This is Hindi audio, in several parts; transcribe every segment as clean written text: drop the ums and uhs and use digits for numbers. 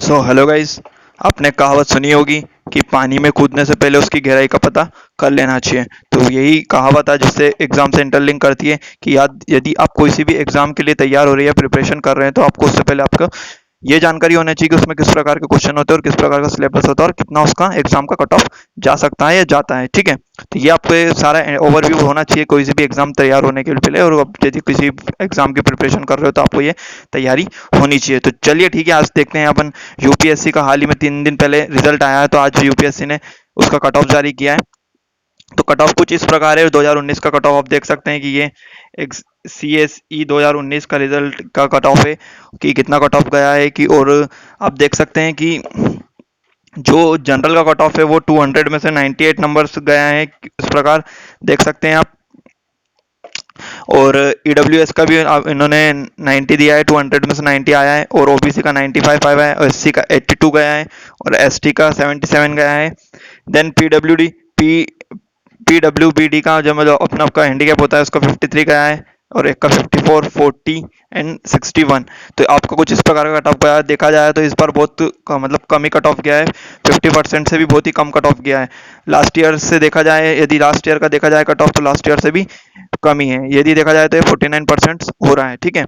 Hello guys. आपने कहावत सुनी होगी कि पानी में कूदने से पहले उसकी गहराई का पता कर लेना चाहिए। तो यही कहावत है जिससे एग्जाम से इंटरलिंक करती है कि याद यदि आप किसी भी एग्जाम के लिए तैयार हो रहे हैं या प्रिपरेशन कर रहे हैं तो आपको उससे पहले आपका ये जानकारी होनी चाहिए कि उसमें किस प्रकार के क्वेश्चन होते हैं और किस प्रकार का सिलेबस होता है और कितना उसका एग्जाम का कट ऑफ जा सकता है या जाता है। ठीक है, तो ये आपको ये सारा ओवरव्यू होना चाहिए कोई से भी एग्जाम तैयार होने के पहले। और अब यदि किसी एग्जाम की प्रिपरेशन कर रहे हो तो आपको ये तैयारी होनी चाहिए। तो चलिए ठीक है, आज देखते हैं अपन यूपीएससी का। हाल ही में 3 दिन पहले रिजल्ट आया है, तो आज यूपीएससी ने उसका कट ऑफ जारी किया है। तो कट ऑफ कुछ इस प्रकार है। 2019 का कट ऑफ आप देख सकते हैं कि ये एक CSE 2019 का रिजल्ट का कट ऑफ है कि कितना कट ऑफ गया है कि। और आप देख सकते हैं कि जो जनरल का कट ऑफ है वो 200 में से 98 नंबर्स गया है इस प्रकार देख सकते हैं आप। और ईडब्ल्यूएस का भी इन्होंने 90 दिया है, 200 में से 90 आया है। और ओबीसी का 95 आया है और एससी का 82 गया है और एसटी का 77 गया है। देन पीडब्ल्यूबीडी का जो मतलब अपना आपका हैंडीकैप होता है उसका 53 गया है और एक का 54, 40 एंड 61। तो आपको कुछ इस प्रकार का कट ऑफ गया देखा जाए तो इस बार बहुत मतलब कम ही कट ऑफ गया है। 50% से भी बहुत ही कम कट ऑफ गया है। लास्ट ईयर से देखा जाए, यदि लास्ट ईयर का देखा जाए कट ऑफ, तो लास्ट ईयर से भी कमी है। यदि देखा जाए तो ये 49% हो रहा है। ठीक है,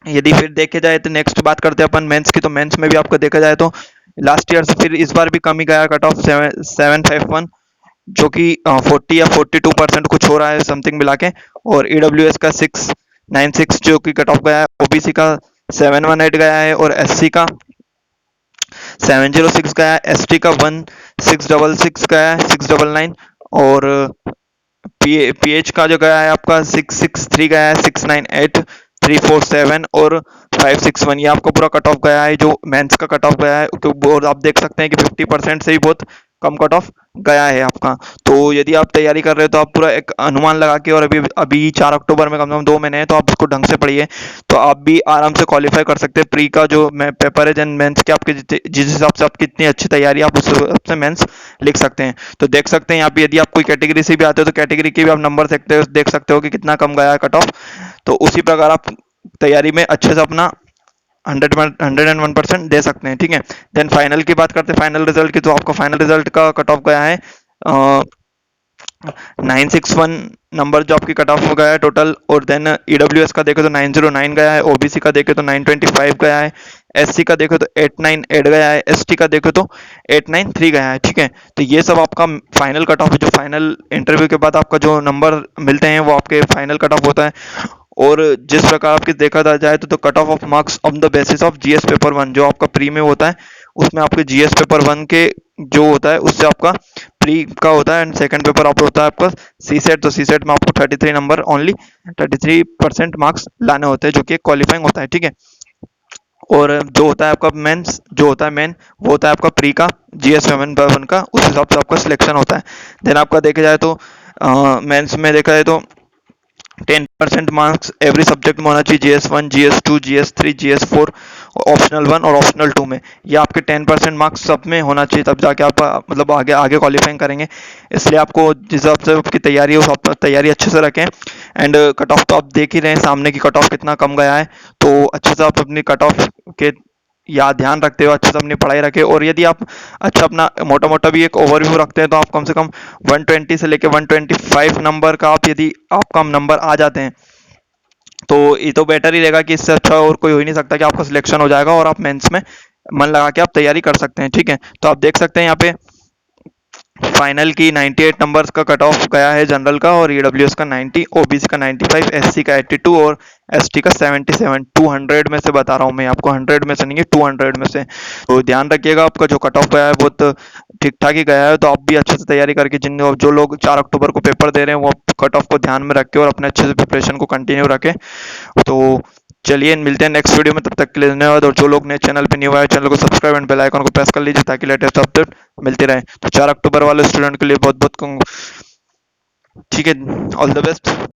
यदि फिर देखे जाए तो नेक्स्ट बात करते हैं अपन मेंस की। तो मेंस में भी आपको देखा जाए तो लास्ट ईयर से फिर इस बार भी कमी गया कट ऑफ 751, जो कि 40 या 42% कुछ हो रहा है समथिंग मिला के। और ईडब्ल्यूएस का 696 जो कि कट ऑफ गया है। ओबीसी का 718 गया है और एससी का 706 गया है। एसटी का 1666 गया है, 699। और पीएच का जो गया है आपका 663 गया है, 698, 347 और 561। ये आपको पूरा कट ऑफ गया है जो मेंस का कट ऑफ गया है। और आप देख सकते हैं कि 50% से ही बहुत कम कट ऑफ गया है आपका। तो यदि आप तैयारी कर रहे हो तो आप पूरा एक अनुमान लगा के, और अभी अभी 4 अक्टूबर में कम से कम 2 महीने हैं, तो आप इसको ढंग से पढ़िए तो आप भी आराम से क्वालिफाई कर सकते हैं। प्री का जो पेपर है जन मेंस के आपके जिस हिसाब से आपकी इतनी अच्छी तैयारी आप उस हिसाब से मेंस लिख सकते हैं। तो देख सकते हैं यहाँ पे यदि आप कोई कैटेगरी से भी आते हो तो कैटेगरी के भी आप नंबर देख सकते हो कि कितना कम गया है कट ऑफ। तो उसी प्रकार आप तैयारी में अच्छे से अपना 101% दे सकते हैं। ठीक है, देन फाइनल की बात करते हैं, फाइनल रिजल्ट की। तो आपका फाइनल रिजल्ट का कट ऑफ गया है 961 नंबर जो आपकी कट ऑफ हो गया है टोटल। और देन ईडब्ल्यूएस का देखे तो 909 गया है, ओबीसी का देखे तो 925 गया है, एससी का देखे तो 898 गया है, एसटी का देखे तो 893 गया है। ठीक है, तो ये सब आपका फाइनल कट ऑफ है, जो फाइनल इंटरव्यू के बाद आपका जो नंबर मिलते हैं वो आपके फाइनल कट ऑफ होता है। और जिस प्रकार आपके देखा जाए तो cut off of marks on the basis of GS paper 1 जो आपका प्री में होता है, उसमें आपके जीएस पेपर 1 के जो होता है उससे आपका प्री का होता है। एंड सेकंड पेपर आप होता है आपका सी सेट। तो सी सेट में आपको 33 नंबर ओनली 33% मार्क्स लाने होते हैं जो कि क्वालिफाइंग होता है। ठीक है, और जो होता है आपका मेंस जो होता है मेन वो होता है आपका प्री का जीएस 7 का, उस हिसाब से आपका सिलेक्शन होता है। देन आपका देखा जाए तो मेंस में देखा जाए तो 10% मार्क्स एवरी सब्जेक्ट में होना चाहिए, GS1, GS2, GS3, GS4, optional 1 और ऑप्शनल 2 में। ये आपके 10% मार्क्स सब में होना चाहिए, तब जाके आप मतलब आगे आगे क्वालिफाइंग करेंगे। इसलिए आपको जिस हिसाब से आपकी तैयारी हो आप तैयारी अच्छे से रखें। एंड कट ऑफ तो आप देख ही रहे हैं सामने की कट ऑफ कितना कम गया है। तो अच्छे से आप अपनी कट ऑफ के या ध्यान रखते हो, अच्छे से अपनी पढ़ाई रखें। और यदि आप अच्छा अपना मोटा मोटा भी एक ओवरव्यू रखते हैं तो आप कम से कम 120 से लेकर 125 नंबर का आप यदि आपका नंबर आ जाते हैं तो ये तो बेटर ही रहेगा कि इससे अच्छा और कोई हो ही नहीं सकता कि आपका सिलेक्शन हो जाएगा और आप मेंस में मन लगा के आप तैयारी कर सकते हैं। ठीक है, तो आप देख सकते हैं यहाँ पे फाइनल की 98 नंबर्स का कट ऑफ गया है जनरल का, और ईडब्ल्यूएस का 90, ओबीसी का 95, एससी का 82 और एसटी का 77। 200 में से बता रहा हूँ मैं आपको, 100 में से नहीं है, 200 में से। तो ध्यान रखिएगा, आपका जो कट ऑफ गया है बहुत ठीक ठाक ही गया है। तो आप भी अच्छे से तैयारी करके जिन जो लोग 4 अक्टूबर को पेपर दे रहे हैं वो कट ऑफ को ध्यान में रख के और अपने अच्छे से प्रिपरेशन को कंटिन्यू रखें। तो चलिए मिलते हैं नेक्स्ट वीडियो में, तब तक के लिए धन्यवाद। और जो लोग नए चैनल पे न्यू आए चैनल को सब्सक्राइब एंड बेल आइकन को प्रेस कर लीजिए ताकि लेटेस्ट अपडेट मिलते रहे। तो 4 अक्टूबर वाले स्टूडेंट के लिए बहुत बहुत ठीक है, ऑल द बेस्ट।